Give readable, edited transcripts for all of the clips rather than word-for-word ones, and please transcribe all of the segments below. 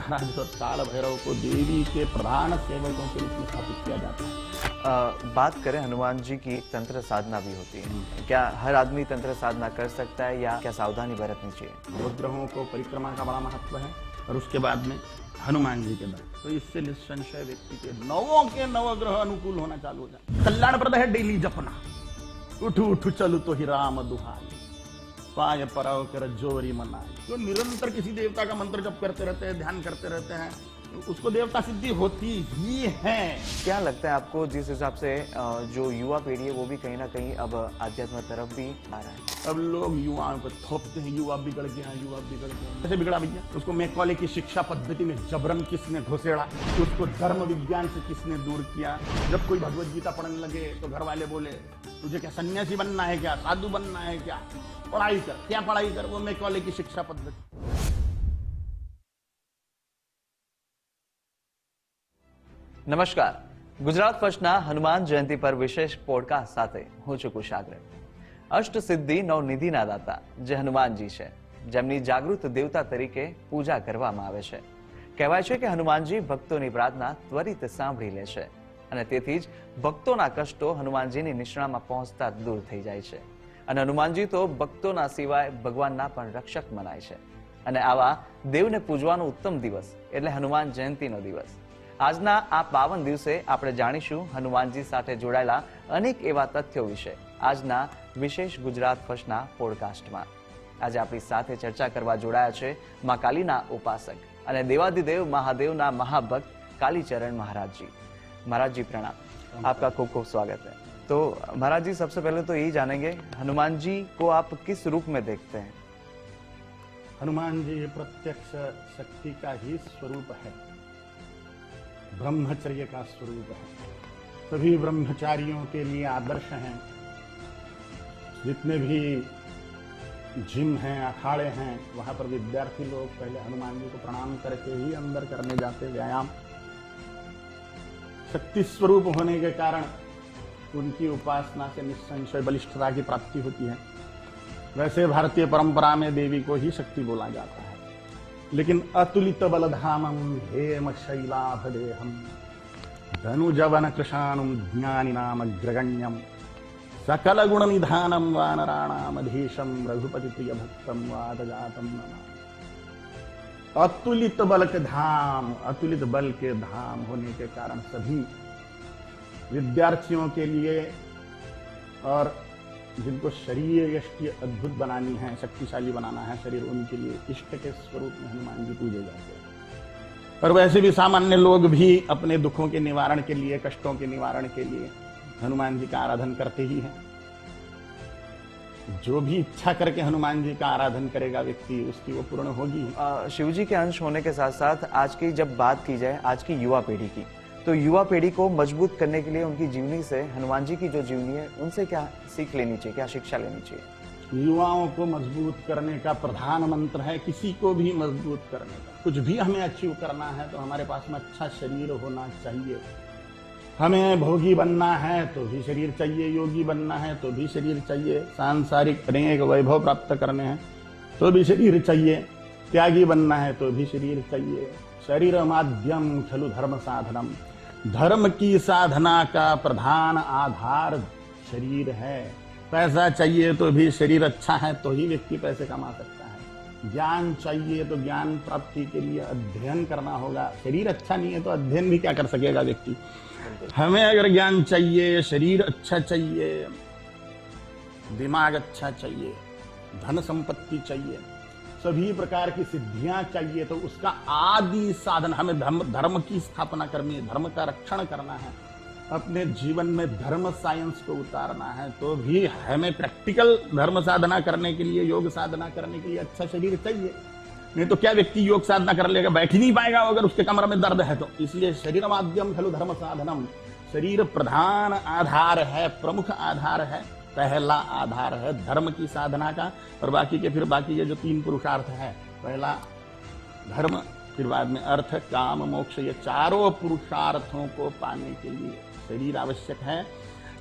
महाराज और काल भैरव को देवी के प्रधान सेवकों के रूप में स्थापित किया जाता है। बात करें हनुमान जी की, तंत्र साधना भी होती है। क्या हर आदमी तंत्र साधना कर सकता है या क्या सावधानी बरतनी चाहिए? नवग्रहों को परिक्रमा का बड़ा महत्व है और उसके बाद में हनुमान जी के दर, तो इससे निस्संशय व्यक्ति के नवों के नवग्रह अनुकूल होना चालू हो जाए। कल्याणप्रद है डेली जपना, उठू उठू चलू तो ही राम दुहाई, पाय पराव कर जोरी मनाई। जो निरंतर किसी देवता का मंत्र जप करते रहते हैं, ध्यान करते रहते हैं, उसको देवता सिद्धि होती ही है। क्या लगता है आपको, जिस हिसाब से जो युवा पीढ़ी है वो भी कहीं ना कहीं अब आध्यात्म तरफ भी आ रहा है? अब लोग युवाओं को थोपते हैं, युवा बिगड़ गया, युवा बिगड़ गया। कैसे बिगड़ा भैया? उसको मैकॉले की शिक्षा पद्धति में जबरन किसने घुसेड़ा, उसको धर्म विज्ञान से किसने दूर किया? जब कोई भगवत गीता पढ़ने लगे तो घर वाले बोले तुझे क्या सन्यासी बनना है, क्या साधु बनना है, क्या पढ़ाई कर, क्या पढ़ाई कर? वो मैकॉले की शिक्षा पद्धति। નમસ્કાર, ગુજરાત ફર્સ્ટના હનુમાન જયંતિ પર વિશેષ પોડકાસ્ટ સાથે હું છું કુશાગ્ર। અષ્ટ સિદ્ધિ નવનિધિના દાતા જે હનુમાનજી છે, જેમની જાગૃત દેવતા તરીકે પૂજા કરવામાં આવે છે। કહેવાય છે કે હનુમાનજી ભક્તોની પ્રાર્થના ત્વરિત સાંભળી લે છે અને તેથી જ ભક્તોના કષ્ટો હનુમાનજીની નિષ્ણામાં પહોંચતા દૂર થઈ જાય છે અને હનુમાનજી તો ભક્તોના સિવાય ભગવાનના પણ રક્ષક મનાય છે અને આવા દેવને પૂજવાનો ઉત્તમ દિવસ એટલે હનુમાન જયંતિનો દિવસ। આજના આ પાવન દિવસે આપણે જાણીશું હનુમાનજી સાથે જોડાયેલા અનેક એવા તથ્યો વિશે આજના વિશેષ ગુજરાત ફર્સ્ટના પોડકાસ્ટમાં। આજે આપણી સાથે ચર્ચા કરવા જોડાયા છે મા કાલીના ઉપાસક અને દેવાધિદેવ મહાદેવના महाभक्त कालीचरण महाराज जी। महाराज जी प्रणाम, आपका खूब खूब स्वागत है। तो महाराज जी, सबसे पहले तो यही जानेंगे हनुमान जी को आप किस रूप में देखते हैं? हनुमान जी प्रत्यक्ष शक्ति का ही स्वरूप है, ब्रह्मचर्य का स्वरूप है, सभी ब्रह्मचारियों के लिए आदर्श हैं। जितने भी जिम हैं, अखाड़े हैं, वहां पर विद्यार्थी लोग पहले हनुमान जी को प्रणाम करके ही अंदर करने जाते व्यायाम। शक्ति स्वरूप होने के कारण उनकी उपासना से निस्संशय बलिष्ठता की प्राप्ति होती है। वैसे भारतीय परंपरा में देवी को ही शक्ति बोला जाता है, लेकिन अतुलित बलधामम हेम शैलाभदेहम धनुजवन कृशानुम ज्ञानिनाम अग्रगण्यम सकल गुण निधानम वानराणामधीशम रघुपति प्रिय भक्तम वादजातम नमामि। अतुलित बल के धाम, अतुलित बल के धाम होने के कारण सभी विद्यार्थियों के लिए और जिनको शरीर यष्टि अद्भुत बनानी है, शक्तिशाली बनाना है शरीर, उनके लिए इष्ट के स्वरूप में हनुमान जी पूजे जाते हैं। और वैसे भी सामान्य लोग भी अपने दुखों के निवारण के लिए, कष्टों के निवारण के लिए हनुमान जी का आराधन करते ही हैं। जो भी इच्छा करके हनुमान जी का आराधन करेगा व्यक्ति, उसकी वो पूर्ण होगी। शिव जी के अंश होने के साथ साथ आज की जब बात की जाए आज की युवा पीढ़ी की, तो युवा पीढ़ी को मजबूत करने के लिए उनकी जीवनी से, हनुमान जी की जो जीवनी है उनसे क्या सीख लेनी चाहिए, क्या शिक्षा लेनी चाहिए? युवाओं को मजबूत करने का प्रधान मंत्र है, किसी को भी मजबूत करने का, कुछ भी हमें अचीव करना है तो हमारे पास में अच्छा शरीर होना चाहिए। हमें भोगी बनना है तो भी शरीर चाहिए, योगी बनना है तो भी शरीर चाहिए, सांसारिक अनेक वैभव प्राप्त करने हैं तो भी शरीर चाहिए, त्यागी बनना है तो भी शरीर चाहिए। शरीर माध्यम खलु धर्म साधनम, धर्म की साधना का प्रधान आधार शरीर है। पैसा चाहिए तो भी शरीर अच्छा है तो ही व्यक्ति पैसे कमा सकता है। ज्ञान चाहिए तो ज्ञान प्राप्ति के लिए अध्ययन करना होगा। शरीर अच्छा नहीं है तो अध्ययन भी क्या कर सकेगा व्यक्ति। हमें अगर ज्ञान चाहिए, शरीर अच्छा चाहिए, दिमाग अच्छा चाहिए, धन संपत्ति चाहिए, सभी प्रकार की सिद्धियां चाहिए, तो उसका आदि साधन हमें धर्म की स्थापना करनी है, धर्म का रक्षण करना है, अपने जीवन में धर्म साइंस को उतारना है, तो भी हमें प्रैक्टिकल धर्म साधना करने के लिए, योग साधना करने के लिए अच्छा शरीर चाहिए। नहीं तो क्या व्यक्ति योग साधना कर लेगा, बैठ ही नहीं पाएगा अगर उसके कमर में दर्द है तो। इसलिए शरीर माध्यम खलु धर्म साधनम, शरीर प्रधान आधार है, प्रमुख आधार है, पहला आधार है धर्म की साधना का। और बाकी के फिर बाकी ये जो 3 पुरुषार्थ है, पहला धर्म, फिर बाद में अर्थ, काम, मोक्ष, ये चारों पुरुषार्थों को पाने के लिए शरीर आवश्यक है।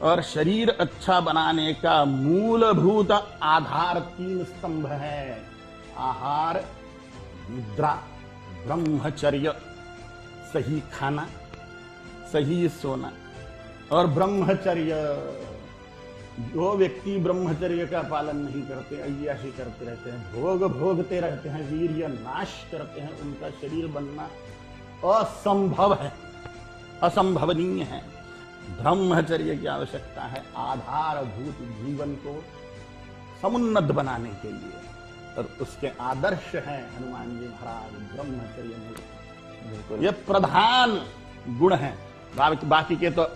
और शरीर अच्छा बनाने का मूलभूत आधार 3 स्तंभ है, आहार, निद्रा, ब्रह्मचर्य, सही खाना, सही सोना। और ब्रह्मचर्य, जो व्यक्ति ब्रह्मचर्य का पालन नहीं करते, अय्याशी करते रहते हैं, भोग भोगते रहते हैं, वीर्य नाश करते हैं, उनका शरीर बनना असंभव है, असंभवनीय है। ब्रह्मचर्य की आवश्यकता है आधारभूत जीवन को समुन्नत बनाने के लिए, और उसके आदर्श हैं हनुमान जी महाराज ब्रह्मचर्य में। बिल्कुल, ये प्रधान गुण है, बाकी के तो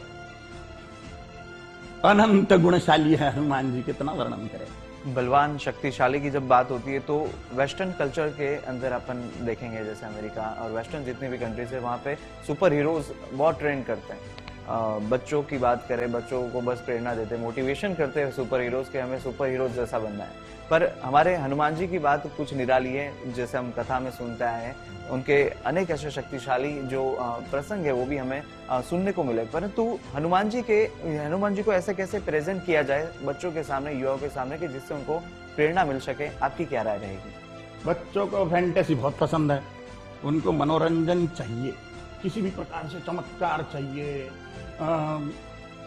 अनंत गुणशाली है हनुमान जी, कितना वर्णन करें। बलवान शक्तिशाली की जब बात होती है तो वेस्टर्न कल्चर के अंदर अपन देखेंगे, जैसे अमेरिका और वेस्टर्न जितनी भी कंट्रीज है वहाँ पे सुपर हीरोज बहुत ट्रेंड करते हैं। बच्चों की बात करें, बच्चों को बस प्रेरणा देते हैं, मोटिवेशन करते हैं सुपर हीरोज के, हमें सुपर हीरोज जैसा बनना है। पर हमारे हनुमान जी की बात कुछ निराली है, जैसे हम कथा में सुनते आए हैं, उनके अनेक ऐसे शक्तिशाली जो प्रसंग है वो भी हमें सुनने को मिले। परंतु हनुमान जी को ऐसे कैसे प्रेजेंट किया जाए बच्चों के सामने, युवाओं के सामने, कि जिससे उनको प्रेरणा मिल सके, आपकी क्या राय रहेगी? बच्चों को फैंटेसी बहुत पसंद है, उनको मनोरंजन चाहिए, किसी भी प्रकार से चमत्कार चाहिए,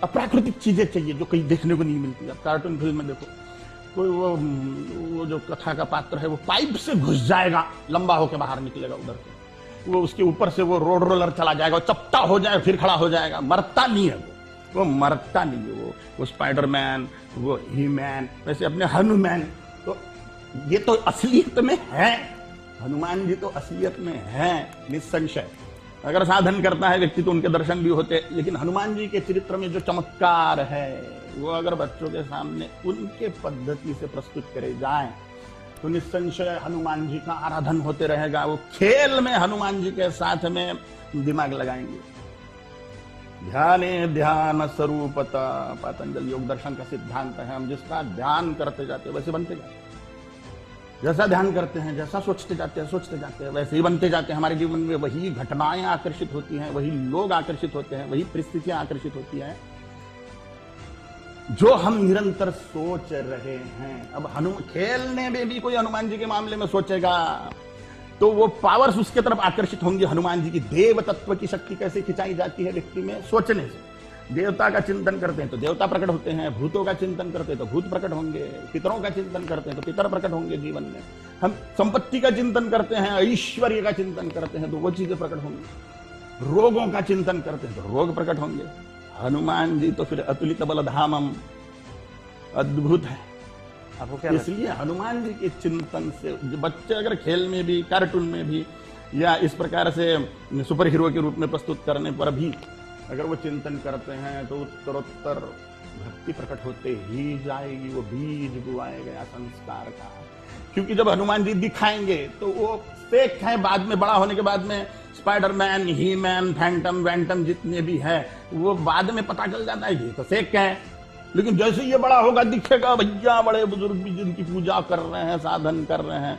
अप्राकृतिक चीजें चाहिए जो कहीं देखने को नहीं मिलती। अब कार्टून फिल्म में देखो, कोई वो जो कथा का पात्र है वो पाइप से घुस जाएगा, लंबा होकर बाहर निकलेगा उधर से, वो उसके ऊपर से वो रोड रोलर चला जाएगा, चपटा हो जाएगा, फिर खड़ा हो जाएगा, मरता नहीं है वो मरता नहीं है, वो स्पाइडरमैन, वो ही मैन, वैसे अपने हनुमान। तो ये तो असलियत में है, हनुमान जी तो असलियत में है निसंशय। अगर साधन करता है व्यक्ति तो उनके दर्शन भी होते, लेकिन हनुमान जी के चरित्र में जो चमत्कार है वो अगर बच्चों के सामने उनके पद्धति से प्रस्तुत करे जाएं तो निसंशय हनुमान जी का आराधन होते रहेगा। वो खेल में हनुमान जी के साथ में दिमाग लगाएंगे। ध्याने ध्यान स्वरूपता, पतंजलि योग दर्शन का सिद्धांत है, हम जिसका ध्यान करते जाते वैसे बनते जाते, जैसा ध्यान करते हैं, जैसा सोचते जाते हैं वैसे ही बनते जाते हैं। हमारे जीवन में वही घटनाएं आकर्षित होती हैं, वही लोग आकर्षित होते हैं, वही परिस्थितियां आकर्षित होती हैं जो हम निरंतर सोच रहे हैं। अब खेलने में भी कोई हनुमान जी के मामले में सोचेगा तो वो पावर्स उसके तरफ आकर्षित होंगे। हनुमान जी की देव तत्व की शक्ति कैसे खिंचाई जाती है व्यक्ति में सोचने से। देवता का चिंतन करते हैं तो देवता प्रकट होते हैं, भूतों का चिंतन करते हैं तो भूत प्रकट होंगे, पितरों का चिंतन करते हैं तो पितर प्रकट होंगे जीवन में। हम संपत्ति का चिंतन करते हैं, ऐश्वर्य का चिंतन करते हैं तो वो चीजें प्रकट होंगी। रोगों का चिंतन करते हैं तो रोग प्रकट होंगे। हनुमान जी तो फिर अतुलित बलधामम, अद्भुत है। आपको क्या इसलिए हनुमान जी के चिंतन से बच्चे अगर खेल में भी, कार्टून में भी, या इस प्रकार से सुपर हीरो के रूप में प्रस्तुत करने पर भी अगर वो चिंतन करते हैं तो उत्तरोत्तर भक्ति प्रकट होते ही जाएगी। वो बीज बुआए गया संस्कार का, क्योंकि जब हनुमान जी दिखाएंगे तो वो फेक है, बाद में बड़ा होने के बाद में स्पाइडरमैन, ही मैन, फैंटम वैंटम जितने भी है वो बाद में पता चल जाता है ये तो फेक है। लेकिन जैसे ये बड़ा होगा दिखेगा भैया बड़े बुजुर्ग भी जिनकी पूजा कर रहे हैं, साधन कर रहे हैं,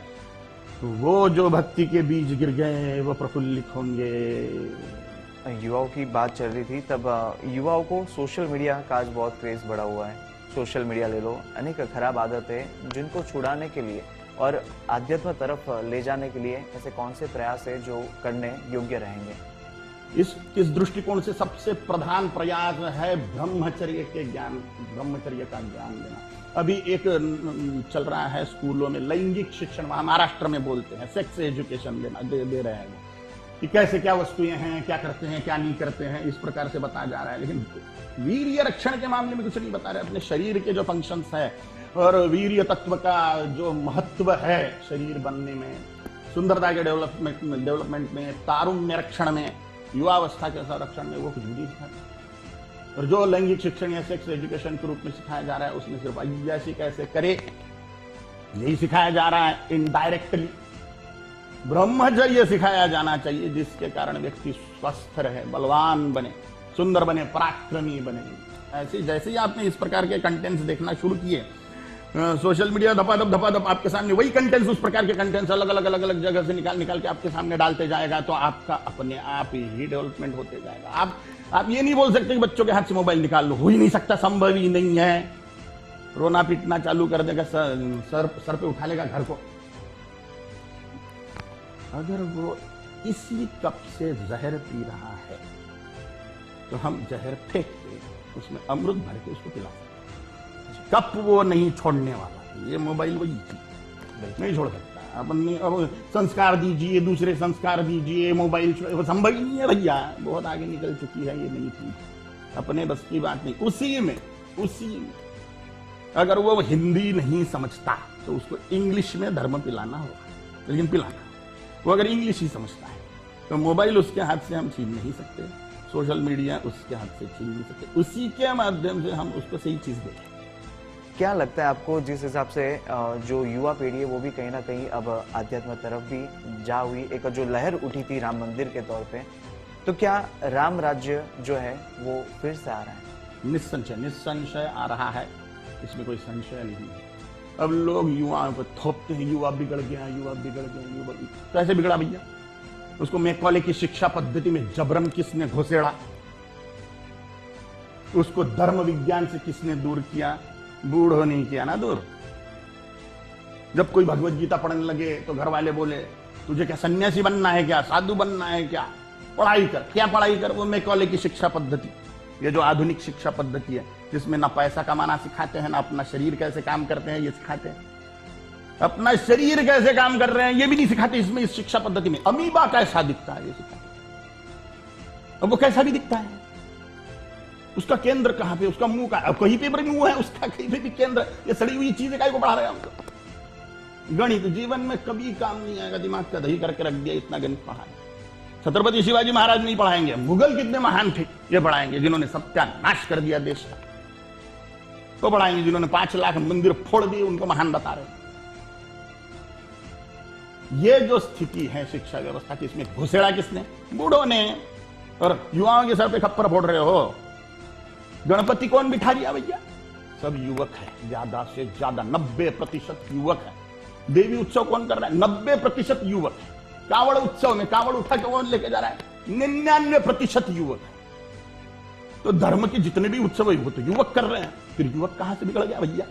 तो वो जो भक्ति के बीज गिर गए वो प्रफुल्लित होंगे। युवाओं की बात चल रही थी, तब युवाओं को सोशल मीडिया का आज बहुत क्रेज बढ़ा हुआ है। सोशल मीडिया ले लो, अनेक खराब आदतें जिनको छुड़ाने के लिए और आध्यात्म तरफ ले जाने के लिए ऐसे कौन से प्रयास है जो करने योग्य रहेंगे? इस दृष्टिकोण से सबसे प्रधान प्रयास है ब्रह्मचर्य का ज्ञान देना। अभी एक चल रहा है स्कूलों में लैंगिक शिक्षण, महाराष्ट्र में बोलते हैं सेक्स एजुकेशन दे रहे हैं कि कैसे क्या वस्तुएं हैं, क्या करते हैं, क्या नहीं करते हैं, इस प्रकार से बताया जा रहा है। लेकिन वीर्य रक्षण के मामले में कुछ नहीं बता रहे। अपने शरीर के जो फंक्शंस है और वीर्य तत्व का जो महत्व है शरीर बनने में, सुंदरता के डेवलपमेंट में, तारुण्य रक्षण में, युवावस्था के संरक्षण में, वो कुछ भी नहीं सिखाया। और जो लैंगिक शिक्षण या सेक्स एजुकेशन के रूप में सिखाया जा रहा है उसमें सिर्फ अय्याशी कैसे करे यही सिखाया जा रहा है इनडायरेक्टली। ब्रह्मचर्य सिखाया जाना चाहिए जिसके कारण व्यक्ति स्वस्थ रहे, बलवान बने, सुंदर बने, पराक्रमी बने। ऐसे जैसे ही आपने इस प्रकार के कंटेंट्स देखना शुरू किए, सोशल मीडिया धपाधप आपके सामने वही कंटेंट्स, उस प्रकार के कंटेंट्स अलग अलग जगह से निकाल के आपके सामने डालते जाएगा तो आपका अपने आप ही डेवलपमेंट होते जाएगा। आप ये नहीं बोल सकते कि बच्चों के हाथ से मोबाइल निकाल लो, हो ही नहीं सकता, संभव ही नहीं है। रोना पीटना चालू कर देगा, सर पे उठा लेगा घर को। अगर वो इसी कप से जहर पी रहा है तो हम जहर फेंक के उसमें अमृत भर के उसको पिला सकते। कप वो नहीं छोड़ने वाला, ये मोबाइल वही नहीं छोड़ सकता। अपन अब संस्कार दीजिए, दूसरे संस्कार दीजिए, मोबाइल संभव ही नहीं है भैया, बहुत आगे निकल चुकी है ये नई चीज, अपने बस की बात नहीं। उसी में अगर वो हिंदी नहीं समझता तो उसको इंग्लिश में धर्म पिलाना होगा, लेकिन पिलाना। वो अगर इंग्लिश ही समझता है तो मोबाइल उसके हाथ से हम छीन नहीं सकते, सोशल मीडिया उसके हाथ से छीन नहीं सकते, उसी के माध्यम से हम उसको सही चीज दें। क्या लगता है आपको, जिस हिसाब से जो युवा पीढ़ी है वो भी कहीं ना कहीं अब आध्यात्म तरफ भी जा हुई, एक जो लहर उठी थी राम मंदिर के तौर पे, तो क्या राम राज्य जो है वो फिर से आ रहा है? निस्संशय आ रहा है, इसमें कोई संशय नहीं है। अब लोग युवाओं पर थोपते हैं, युवा बिगड़ गया, युवा बिगड़ गया, युवा कैसे बिगड़ा भैया? उसको मैकॉले की शिक्षा पद्धति में जबरन किसने घुसेड़ा? उसको धर्म विज्ञान से किसने दूर किया? बूढ़ो नहीं किया ना दूर। जब कोई भगवत गीता पढ़ने लगे तो घर वाले बोले तुझे क्या सन्यासी बनना है क्या, साधु बनना है क्या, पढ़ाई कर। क्या पढ़ाई कर? वो मैकॉले की शिक्षा पद्धति, ये जो आधुनिक शिक्षा पद्धति है जिसमें ना पैसा कमाना सिखाते हैं, ना अपना शरीर कैसे काम करते हैं ये सिखाते हैं, अपना शरीर कैसे काम कर रहे हैं ये भी नहीं सिखाते इसमें, इस शिक्षा पद्धति में। अमीबा कैसा दिखता है ये सिखाते। अब वो कैसा भी दिखता है, उसका केंद्र कहां पे, उसका मुंह का कहीं पे भी मुंह है उसका, कहीं पे भी केंद्र। ये सड़ी हुई चीजें काय को पढ़ा रहे हैं हमको? गणित जीवन में कभी काम नहीं आएगा, दिमाग का दही करके रख दिया, इतना गणित पढ़ा। छत्रपति शिवाजी महाराज नहीं पढ़ाएंगे, मुगल कितने महान थे ये पढ़ाएंगे, जिन्होंने सत्यानाश कर दिया देश का, तो पढ़ाएंगे। जिन्होंने 5 लाख मंदिर फोड़ दिए उनको महान बता रहे। ये जो स्थिति है शिक्षा व्यवस्था की, इसमें घुसेड़ा किसने? बूढ़ों ने। और युवाओं के सर पे खप्पर फोड़ रहे हो। गणपति कौन बिठा दिया भैया? सब युवक है, ज्यादा से ज्यादा 90% युवक है। देवी उत्सव कौन कर रहा है? 90% युवक है। कावड़ उत्सव में कावड़ उठा के कौन लेके जा रहा है? 99% युवक है। तो धर्म के जितने भी उत्सव है वो तो युवक कर रहे हैं, फिर युवक कहां से बिगड़ गया भैया?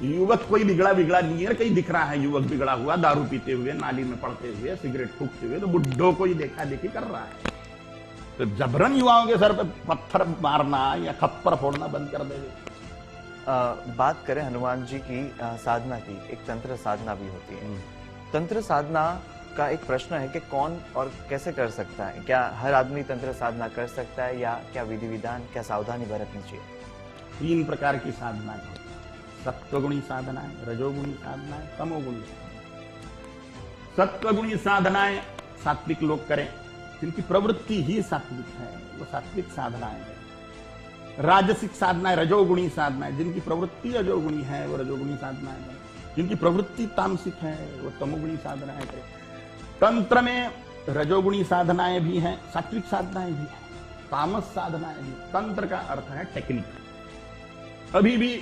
युवक कोई बिगड़ा नहीं है, कहीं दिख रहा है युवक बिगड़ा हुआ, दारू पीते हुए, नाली में पड़ते हुए, सिगरेट फूकते हुए, तो बुड्ढों को ही देखा देखी कर रहा है। तो जबरन युवाओं के सर पे पत्थर मारना या खप्पर फोड़ना बंद कर देवे। बात करें हनुमान जी की साधना की, एक तंत्र साधना भी होती है। तंत्र साधना का एक प्रश्न है कि कौन और कैसे कर सकता है? क्या हर आदमी तंत्र साधना कर सकता है, या क्या विधि विधान, क्या सावधानी बरतनी चाहिए? 3 प्रकार की साधनाएं होती हैं। सत्वगुणी साधनाएं, रजोगुणी साधनाएं, तमोगुणी साधनाएं। सत्वगुणी साधनाएं सात्विक लोग करें, जिनकी प्रवृत्ति ही सात्विक है, वो सात्विक साधनाएं हैं। राजसिक साधनाएं, रजोगुणी साधनाएं, जिनकी प्रवृत्ति रजोगुणी है वो रजोगुणी साधनाएं करें। जिनकी प्रवृत्ति तामसिक है वो तमोगुणी साधनाएं करें। तंत्र में रजोगुणी साधनाएं भी हैं, सात्विक साधनाएं भी हैं, तामस साधनाएं भी। तंत्र का अर्थ है टेक्निक। अभी भी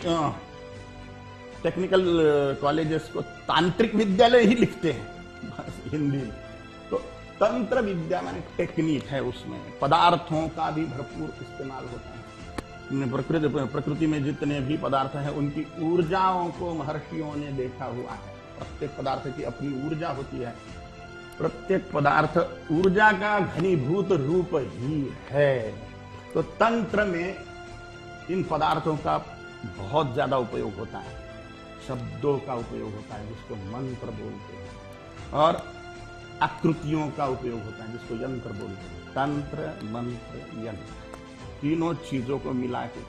टेक्निकल कॉलेजेस को तांत्रिक विद्यालय ही लिखते हैं बस हिंदी में। तो तंत्र विद्या माने टेक्निक है, उसमें पदार्थों का भी भरपूर इस्तेमाल होता है। प्रकृति में जितने भी पदार्थ हैं उनकी ऊर्जाओं को महर्षियों ने देखा हुआ है। प्रत्येक पदार्थ की अपनी ऊर्जा होती है, प्रत्येक पदार्थ ऊर्जा का घनीभूत रूप ही है। तो तंत्र में इन पदार्थों का बहुत ज्यादा उपयोग होता है, शब्दों का उपयोग होता है जिसको मंत्र बोलते हैं, और आकृतियों का उपयोग होता है जिसको यंत्र बोलते हैं। तंत्र, मंत्र, यंत्र, तीनों चीजों को मिला के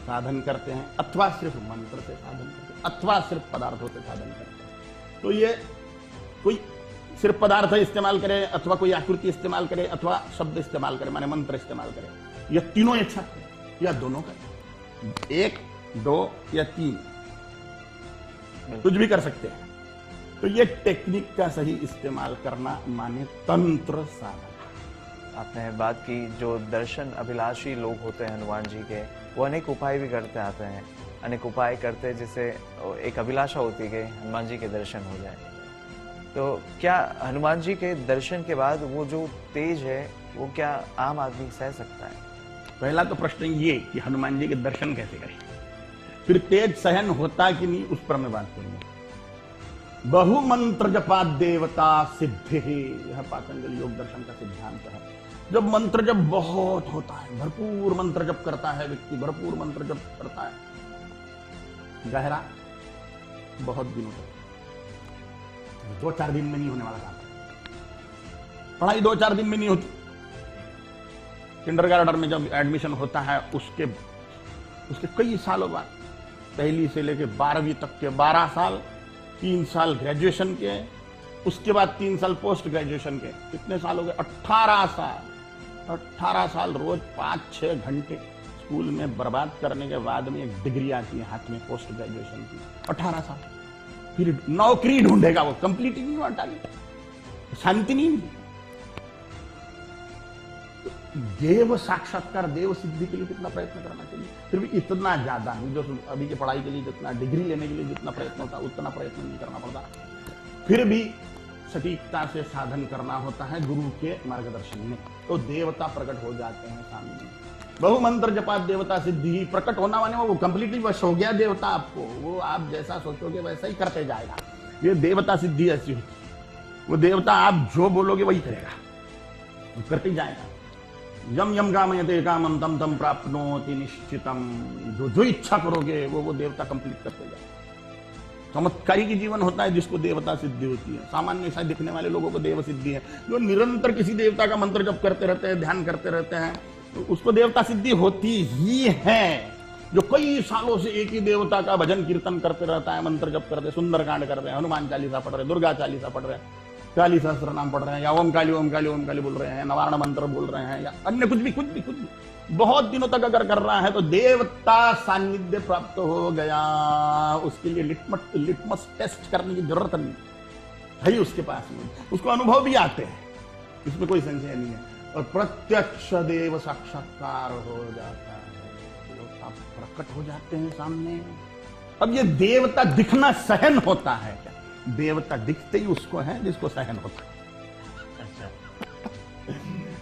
साधन करते हैं, अथवा सिर्फ मंत्र से साधन करते हैं, अथवा सिर्फ पदार्थों से साधन करते हैं। तो ये कोई सिर्फ पदार्थ इस्तेमाल करे, अथवा कोई आकृति इस्तेमाल करे, अथवा शब्द इस्तेमाल करे, माने मंत्र इस्तेमाल करे, या तीनों एक साथ करे या दोनों करे, 1, 2 या 3 कुछ भी कर सकते हैं। तो ये टेक्निक का सही इस्तेमाल करना माने तंत्र साधन। आपने बात की जो दर्शन अभिलाषी लोग होते हैं हनुमान जी के, वो अनेक उपाय भी करते आते हैं, अनेक उपाय करते जिससे एक अभिलाषा होती है कि हनुमान जी के दर्शन हो जाए। तो क्या हनुमान जी के दर्शन के बाद वो जो तेज है वो क्या आम आदमी सह सकता है? पहला तो प्रश्न ये कि हनुमान जी के दर्शन कैसे करें, फिर तेज सहन होता कि नहीं उस पर मैं बात करूंगा। बहु मंत्र जपा देवता सिद्धि, यह पातंजलि योग दर्शन का सिद्धांत है। जब मंत्र जप बहुत होता है, भरपूर मंत्र जप करता है व्यक्ति, भरपूर मंत्र जप करता है, गहरा, बहुत दिनों तक, 2-4 दिन में नहीं होने वाला काम। पढ़ाई 2-4 दिन में नहीं होती। किंडरगार्टन में जब एडमिशन होता है उसके कई सालों बाद, पहली से लेकर 12वीं तक के 12 साल, 3 साल ग्रेजुएशन के, उसके बाद 3 साल पोस्ट ग्रेजुएशन के, कितने साल हो गए? 18 साल। 18 साल रोज 5-6 घंटे स्कूल में बर्बाद करने के बाद में एक डिग्री आती है हाथ में पोस्ट ग्रेजुएशन की। 18 साल फिर नौकरी ढूंढेगा वो, कंप्लीट ही नहीं हुआ, शांति नहीं मिली। देव साक्षात्कार, देव सिद्धि के लिए कितना प्रयत्न करना चाहिए। फिर भी इतना ज्यादा नहीं, जो अभी के पढ़ाई के लिए जितना, डिग्री लेने के लिए जितना प्रयत्न होता है उतना प्रयत्न नहीं करना पड़ता। फिर भी सटीकता से साधन करना होता है गुरु के मार्गदर्शन में, तो देवता प्रकट हो जाते हैं सामने। बहु मंत्र जपा देवता सिद्धि, प्रकट होना माने वो कंप्लीटली वश हो गया देवता आपको, वो आप जैसा सोचोगे वैसा ही करते जाएगा। ये देवता सिद्धि ऐसी होती, वो देवता आप जो बोलोगे वही करेगा, वो करते जाएगा। यम यम कामयते कामम तम तम प्राप्नोति निश्चितम, जो इच्छा करोगे वो देवता कंप्लीट करते जाएगा। चमत्कारी की जीवन होता है जिसको देवता सिद्धि होती है। सामान्य सा दिखने वाले लोगों को देव सिद्धि है, जो निरंतर किसी देवता का मंत्र जप करते रहते हैं, ध्यान करते रहते हैं, तो उसको देवता सिद्धि होती ही है। जो कई सालों से एक ही देवता का भजन कीर्तन करते रहता है, मंत्र जप करते, सुंदरकांड कर रहे हैं, हनुमान चालीसा पढ़ रहे हैं, दुर्गा चालीसा पढ़ रहे हैं, काली सहस्त्र नाम पढ़ रहे हैं, या ओम काली ओम काली ओम काली बोल रहे हैं, नवारण मंत्र बोल रहे हैं, या अन्य कुछ भी बहुत दिनों तक अगर कर रहा है तो देवता सान्निध्य प्राप्त हो गया। उसके लिए लिटमस टेस्ट करने की जरूरत नहीं है ही उसके पास में, उसको अनुभव भी आते हैं, इसमें कोई संशय नहीं है। और प्रत्यक्ष देव साक्षात्कार हो जाता है, देवता प्रकट हो जाते हैं सामने। अब ये देवता दिखना सहन होता है क्या? देवता दिखते ही उसको है जिसको सहन होता है।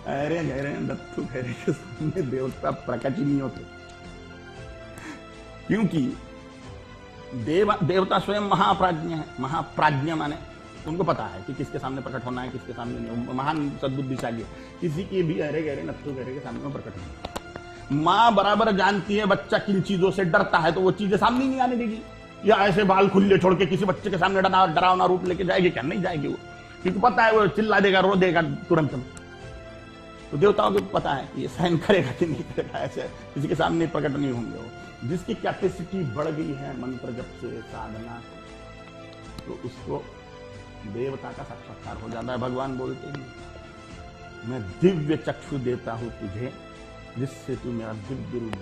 अरे दत्तू खैरे के सामने देवता प्रकट ही नहीं होते, क्योंकि देवता स्वयं महाप्राज्ञ है। महाप्राज्ञ माने उनको पता है कि किसके सामने प्रकट होना है, किसके सामने नहीं। महान सद्बुद्धिशाली है, किसी की भी अरे गहरे नत्थु गहरे के सामने प्रकट नहीं। माँ बराबर जानती है बच्चा किन चीजों से डरता है, तो वो चीजें सामने नहीं आने देगी। या ऐसे बाल खुले छोड़ के किसी बच्चे के सामने डरावना रूप लेके जाएगी क्या? नहीं जाएगी वो, क्योंकि पता है वो चिल्ला देगा, रो देगा तुरंत। तो देवताओं को पता है कि ये सहन करेगा कि नहीं करेगा, ऐसे किसी के सामने प्रकट नहीं होंगे वो। जिसकी कैपेसिटी बढ़ गई है मंत्र जप से, साधना से, तो उसको देवता का साक्षात्कार हो जाता है। भगवान बोलते हैं, मैं दिव्य चक्षु देता हूं तुझे, जिससे तू मेरा दिव्य रूप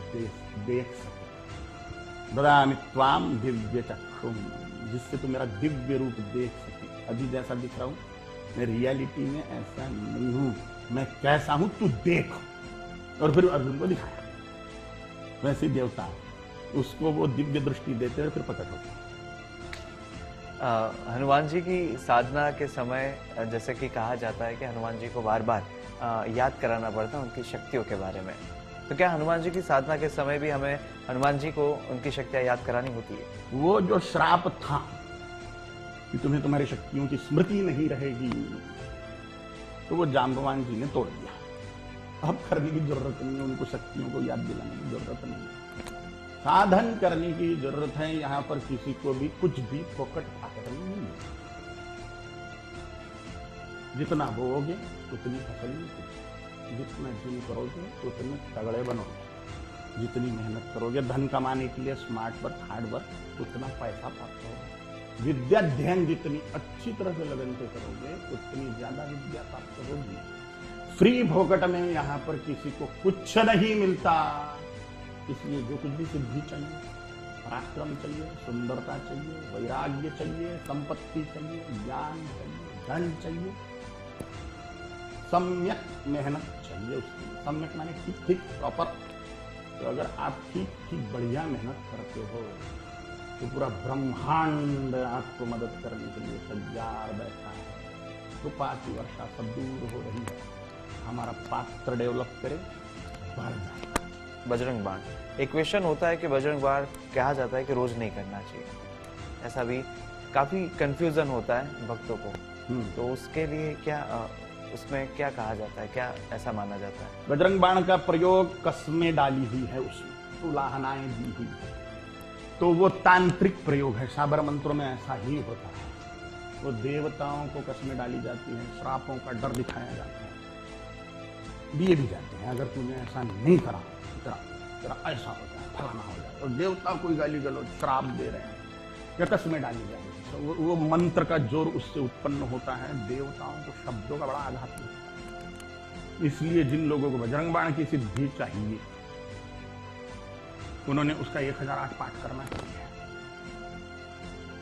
देख सके। ददामि त्वाम दिव्य चक्षु, जिससे तू मेरा दिव्य रूप देख सके। अभी जैसा दिख रहा हूं मैं रियलिटी में ऐसा नहीं हूं, मैं कैसा हूं तू देख। और फिर अर्जुन को दिखाया, वैसे देवता उसको वो दिव्य दृष्टि देते हैं, फिर प्रकट होता है। हनुमान जी की साधना के समय जैसे कि कहा जाता है कि हनुमान जी को बार बार याद कराना पड़ता है उनकी शक्तियों के बारे में, तो क्या हनुमान जी की साधना के समय भी हमें हनुमान जी को उनकी शक्तियां याद करानी होती है? वो जो श्राप था कि तुम्हें तुम्हारी शक्तियों की स्मृति नहीं रहेगी, तो वो जाम्बवान जी ने तोड़ दिया। अब करने की जरूरत नहीं है, उनको शक्तियों को याद दिलाने की जरूरत नहीं है। साधन करने की जरूरत है। यहाँ पर किसी को भी कुछ भी फोकट फाकट नहीं है। जितना बोओगे उतनी फसल मिलेगी, जितना जिम करोगे उतने तगड़े बनोगे, जितनी मेहनत करोगे धन कमाने के लिए, स्मार्ट वर्क, हार्ड वर्क, उतना पैसा प्राप्त होगा। विद्याध्ययन जितनी अच्छी तरह से लगन से करोगे उतनी ज्यादा विद्या प्राप्त होगी। फ्री फोकट में यहाँ पर किसी को कुछ नहीं मिलता। इसलिए जो कुछ भी सिद्धि चाहिए, पराक्रम चाहिए, सुंदरता चाहिए, वैराग्य चाहिए, संपत्ति चाहिए, ज्ञान चाहिए, धन चाहिए, सम्यक मेहनत चाहिए उसकी। सम्यक माने ठीक ठीक प्रॉपर। तो अगर आप ठीक ठीक बढ़िया मेहनत करते हो तो पूरा ब्रह्मांड आपको मदद करने के लिए तैयार बैठा है। तो 5 वर्षा सब दूर हो रही है, हमारा पात्र डेवलप करे, बढ़ जाए। बजरंग बाण, एक क्वेश्चन होता है कि बजरंग बाण कहा जाता है कि रोज नहीं करना चाहिए, ऐसा भी काफी कंफ्यूजन होता है भक्तों को, हम्म। तो उसके लिए क्या उसमें क्या कहा जाता है, क्या ऐसा माना जाता है? बजरंग बाण का प्रयोग कसमें डाली हुई है, उसमें उलाहनाएं दी हुई है, तो वो तांत्रिक प्रयोग है। साबर मंत्रों में ऐसा ही होता है, वो देवताओं को कसमें डाली जाती है, श्रापों का डर दिखाया जाता है, दिए भी जाते हैं, अगर तूने ऐसा नहीं करा तेरा तेरा ऐसा हो जाए, फलाना हो जाए, और देवता कोई गाली गलौज श्राप दे रहे हैं या कसमें डाली जाएगी, तो वो मंत्र का जोर उससे उत्पन्न होता है, देवताओं को शब्दों का बड़ा आघात होता है। इसलिए जिन लोगों को बजरंग बाण की सिद्धि चाहिए, उन्होंने उसका 1008 पाठ करना चाहिए।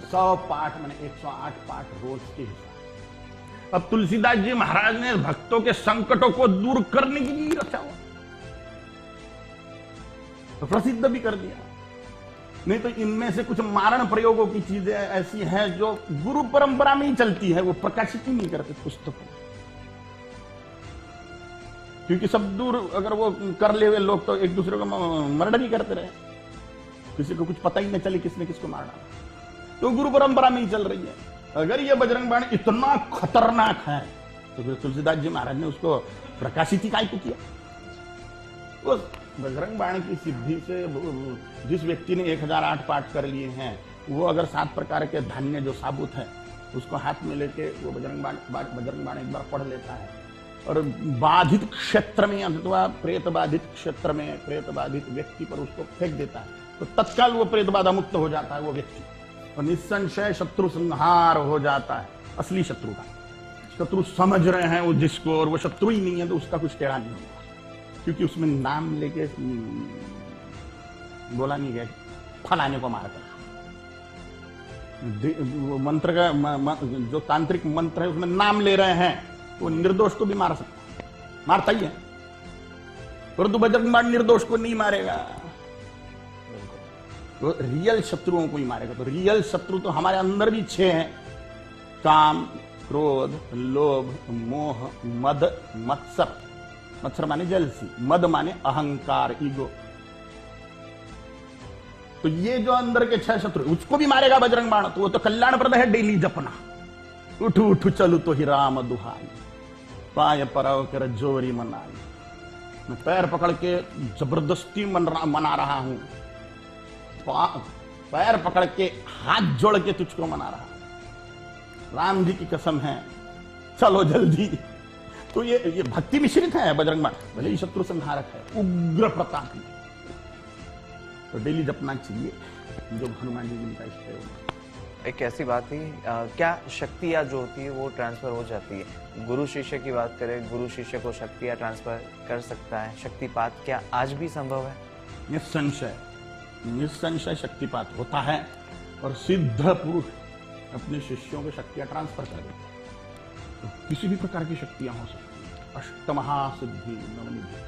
100 पाठ मैंने 108 पाठ रोज के हिसाब। अब तुलसीदास जी महाराज ने भक्तों के संकटों को दूर करने के लिए रचा हुआ, तो प्रसिद्ध भी कर दिया। नहीं तो इनमें से कुछ मारण प्रयोगों की चीजें ऐसी हैं जो गुरु परंपरा में ही चलती है, वो प्रकाशित ही नहीं करते पुस्तकों, क्योंकि सब दूर अगर वो कर ले हुए लोग तो एक दूसरे को मर्डर ही करते रहे, किसी को कुछ पता ही न चले किसने किसको मार डाला, तो गुरु परंपरा में ही चल रही है। अगर ये बजरंग बाण इतना खतरनाक है तो फिर तुलसीदास जी महाराज ने उसको प्रकाशित ही काय को किया। उस बजरंग बाण की सिद्धि से जिस व्यक्ति ने 1008 पाठ कर लिए हैं, वो अगर 7 प्रकार के धान्य जो साबुत है उसको हाथ में लेके वो बजरंग बाण एक बार पढ़ लेता है, और बाधित क्षेत्र में अथवा प्रेत बाधित क्षेत्र में प्रेत बाधित व्यक्ति पर उसको फेंक देता है, तो तत्काल वो प्रेत बाधा मुक्त हो जाता है वो व्यक्ति, और निस्संशय शत्रु संहार हो जाता है। असली शत्रु का, शत्रु समझ रहे हैं वो जिसको, और वो शत्रु ही नहीं है तो उसका कुछ टेढ़ा नहीं होगा, क्योंकि उसमें नाम लेके बोला नहीं गया फलाने को मार कर। मंत्र का जो तांत्रिक मंत्र है उसमें नाम ले रहे हैं, तो निर्दोष को भी मार सकता है, मारता ही है, परंतु बजरंग बाण निर्दोष को नहीं मारेगा, तो रियल शत्रुओं को ही मारेगा। तो रियल शत्रु तो हमारे अंदर भी 6 हैं, काम, क्रोध, लोभ, मोह, मद, मत्सर। मत्सर माने जलसी, मद माने अहंकार, ईगो। तो ये जो अंदर के 6 शत्रु, उसको भी मारेगा बजरंग बाण, तो वो तो कल्याणप्रद है। डेली जपना, उठू उठू चलू तो ही राम दुहाई, पाय परव कर जोरी मनाई। मैं पैर पकड़ के जबरदस्ती मना रहा हूं, पैर पकड़ के हाथ जोड़ के तुझको मना रहा हूं, राम जी की कसम है, चलो जल्दी। तो ये भक्ति मिश्रित है बजरंग बाण, भले ही शत्रु संहारक है, उग्र प्रतापी, तो डेली जपना चाहिए जो हनुमान जी जिनका इष्ट है। एक ऐसी बात थी, क्या शक्तियाँ जो होती है वो ट्रांसफर हो जाती है? गुरु शिष्य की बात करें, गुरु शिष्य को शक्तियाँ ट्रांसफर कर सकता है, शक्तिपात क्या आज भी संभव है? निस्संशय शक्तिपात होता है, और सिद्ध पुरुष अपने शिष्यों को शक्तियां ट्रांसफर कर देते हैं। तो किसी भी प्रकार की शक्तियां हो सकती हैं। अष्टमहासिद्धि, नवनिधि,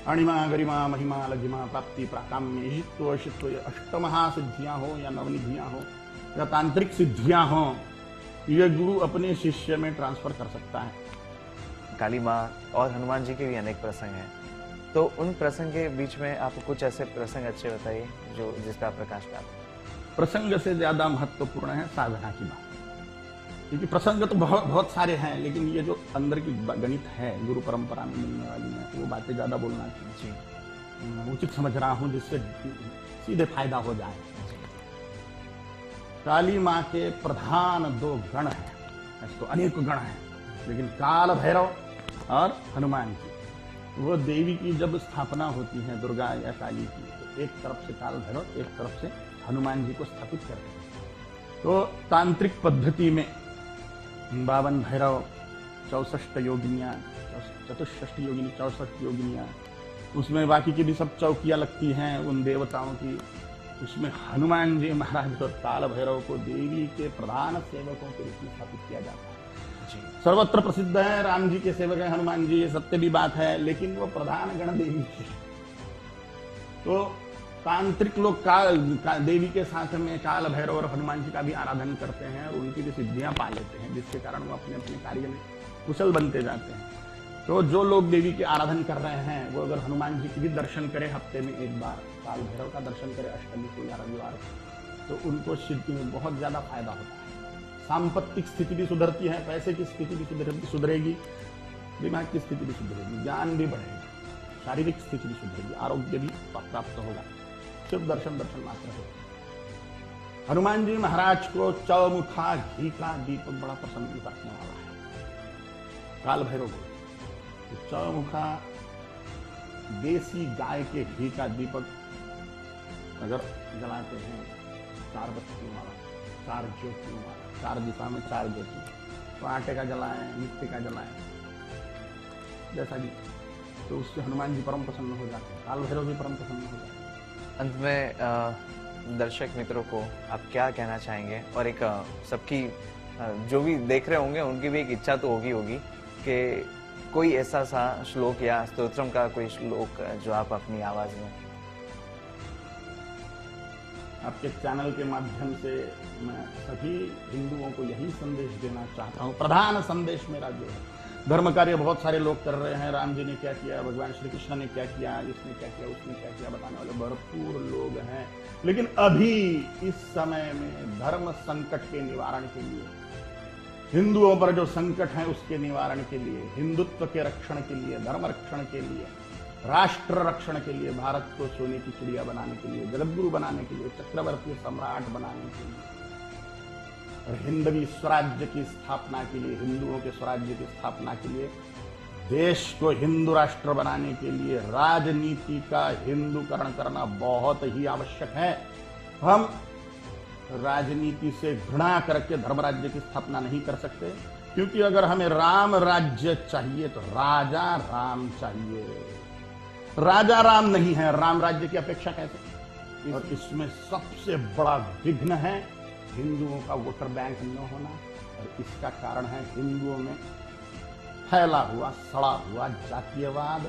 अणिमा, गरिमा, महिमा, लघिमा, प्राप्ति, प्राकाम्य, ईशित्व, अशित्व, अष्टमहासिद्धियां हो या नवनिधियां हो या तांत्रिक सिद्धियां हो, ये गुरु अपने शिष्य में ट्रांसफर कर सकता है। काली माँ और हनुमान जी के भी अनेक प्रसंग हैं, तो उन प्रसंग के बीच में आप कुछ ऐसे प्रसंग अच्छे बताइए जो जिसका प्रकाश डालें। प्रसंग से ज्यादा महत्वपूर्ण है साधना की बात, क्योंकि प्रसंग तो बहुत सारे हैं, लेकिन ये जो अंदर की गणित है गुरु परंपरा में मिलने वाली है, तो वो बातें ज्यादा बोलना चाहिए, उचित समझ रहा हूं, जिससे सीधे फायदा हो जाए। काली माँ के प्रधान 2 गण हैं, ऐसे तो अनेक गण हैं, लेकिन काल भैरव और हनुमान जी, वो देवी की जब स्थापना होती है दुर्गा या काली की, तो एक तरफ से काल भैरव, एक तरफ से हनुमान जी को स्थापित करते हैं। तो तांत्रिक पद्धति में 52 भैरव, 64 योगिनियां, चतुष्षष्टि योगिनी, 64 योगिनियां, उसमें बाकी की भी सब चौकियां लगती हैं उन देवताओं की। उसमें हनुमान जी महाराज और काल भैरव को देवी के प्रधान सेवकों के रूप में स्थापित किया जाता है। सर्वत्र प्रसिद्ध है, राम जी के सेवक है हनुमान जी, ये सत्य भी बात है, लेकिन वो प्रधान गण देवी के। तो तांत्रिक लोग देवी के साथ में काल भैरव और हनुमान जी का भी आराधन करते हैं, और उनकी भी सिद्धियां पा लेते हैं, जिसके कारण वो अपने अपने कार्य में कुशल बनते जाते हैं। तो जो लोग देवी के आराधन कर रहे हैं, वो अगर हनुमान जी की भी दर्शन करें हफ्ते में एक बार, काल भैरव का दर्शन करें अष्टमी को या रविवार को, तो उनको सिद्धि में बहुत ज्यादा फायदा होता है। सांपत्तिक स्थिति भी सुधरती है, पैसे की स्थिति भी सुधरेगी, दिमाग की स्थिति भी सुधरेगी, ज्ञान भी बढ़ेगा, शारीरिक स्थिति भी सुधरेगी, आरोग्य भी प्राप्त होगा। सिर्फ दर्शन मात्र है। हनुमान जी महाराज को चौमुखा घी का दीपक बड़ा प्रसन्न करने वाला है। काल भैरव को चौमुखा देसी गाय के घी का दीपक अगर जलाते हैं, 4 बत्तियों वाला, 4 ज्योतियों वाला, 4 दिशा में 4 ज्योति, तो आटे का जलाएं, मिट्टी का जलाएं, जैसा भी, तो उससे हनुमान जी परम प्रसन्न हो जाते हैं, काल भैरव भी परम प्रसन्न हो जाते हैं। अंत में दर्शक मित्रों को आप क्या कहना चाहेंगे? और एक सबकी जो भी देख रहे होंगे उनकी भी एक इच्छा तो होगी कि कोई ऐसा सा श्लोक या स्तोत्रम का कोई श्लोक जो आप अपनी आवाज में। आपके चैनल के माध्यम से मैं सभी हिंदुओं को यही संदेश देना चाहता हूँ। प्रधान संदेश मेरा जो है, धर्म कार्य बहुत सारे लोग कर रहे हैं, राम जी ने क्या किया, भगवान श्री कृष्ण ने क्या किया, इसने क्या किया, उसने क्या किया, बताने वाले भरपूर लोग हैं, लेकिन अभी इस समय में धर्म संकट के निवारण के लिए, हिंदुओं पर जो संकट है उसके निवारण के लिए, हिंदुत्व के रक्षण के लिए, धर्म रक्षण के लिए, राष्ट्र रक्षण के लिए, भारत को सोने की चिड़िया बनाने के लिए, जगतगुरु बनाने के लिए, चक्रवर्ती सम्राट बनाने के लिए और हिंदवी स्वराज्य की स्थापना के लिए, हिंदुओं के स्वराज्य की स्थापना के लिए, देश को हिंदू राष्ट्र बनाने के लिए राजनीति का हिंदूकरण करना बहुत ही आवश्यक है। हम राजनीति से घृणा करके धर्म राज्य की स्थापना नहीं कर सकते, क्योंकि अगर हमें राम राज्य चाहिए तो राजा राम चाहिए। राजा राम नहीं है, राम राज्य की अपेक्षा कैसे? और इसमें सबसे बड़ा विघ्न है हिंदुओं का वोटर बैंक न होना, और इसका कारण है हिंदुओं में फैला हुआ, सड़ा हुआ जातीयवाद,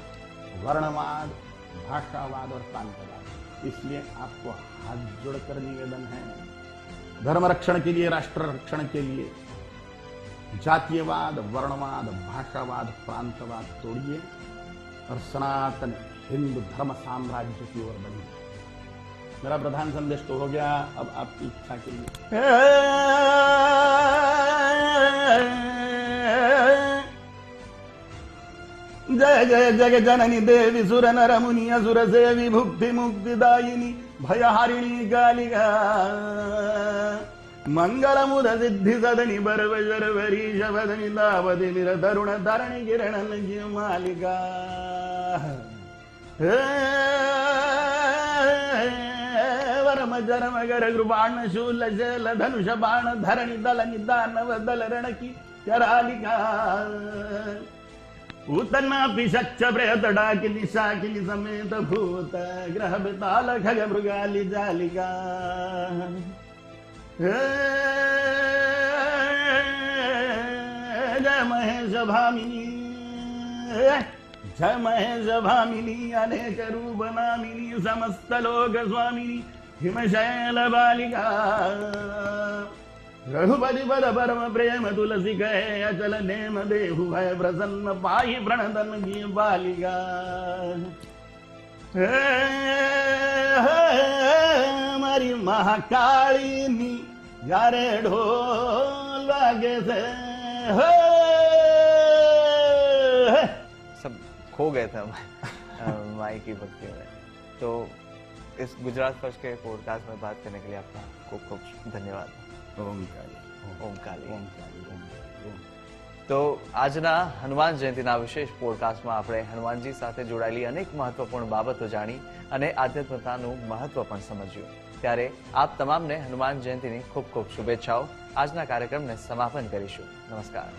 वर्णवाद, भाषावाद और प्रांतवाद। इसलिए आपको हाथ जोड़कर निवेदन है, धर्म रक्षण के लिए, राष्ट्र रक्षण के लिए जातीयवाद, वर्णवाद, भाषावाद, प्रांतवाद तोड़िए और सनातन हिंदू धर्म साम्राज्य की ओर बढ़िए। मेरा प्रधान संदेश तो हो गया, अब आपकी इच्छा के लिए जय जय जग जननी देवी सुर नर मुनि असुर सेवी भुक्ति मुक्तिदायिनी भयहारिणी कालिका मंगल मुद सिद्धि सदनी बरवरी शवदनी दावती मिर तरुण धरणि किरण मालिका वरम जरम गर कृपाण शूल शैल धनुष बाण धरणि दल निदानव दल रण की करालिका पूतना पिशच्च प्रेत डाकिनी शाकिनी समेत भूत ग्रह बेताल खग मृगाली जालिका जय महेश भामिनी, जय महेश भामिनी, अनेक रूप नामिनी, समस्त लोक स्वामिनी, हिमशैल बालिका रघुपति पद परम प्रेम तुलसी कहे अचल नेम देहु भय प्रसन्न पाहि प्रणतन की बालिका हमारी महाकालिनी यारे ढोल लागे से सब खो गए थे माई की भक्ति में। तो इस गुजरात फर्स्ट के पॉडकास्ट में बात करने के लिए आपका खूब खूब धन्यवाद। ओम काली, ओम काली, ओम काली, ओम काली, ओम। તો આજના હનુમાન જયંતિના વિશેષ પોડકાસ્ટમાં આપણે હનુમાનજી સાથે જોડાયેલી અનેક મહત્વપૂર્ણ બાબતો જાણી અને આધ્યાત્મતાનું મહત્વ પણ સમજ્યું। ત્યારે આપ તમામને હનુમાન જયંતિની ખૂબ ખૂબ શુભેચ્છાઓ। આજના કાર્યક્રમને સમાપન કરીશું। નમસ્કાર।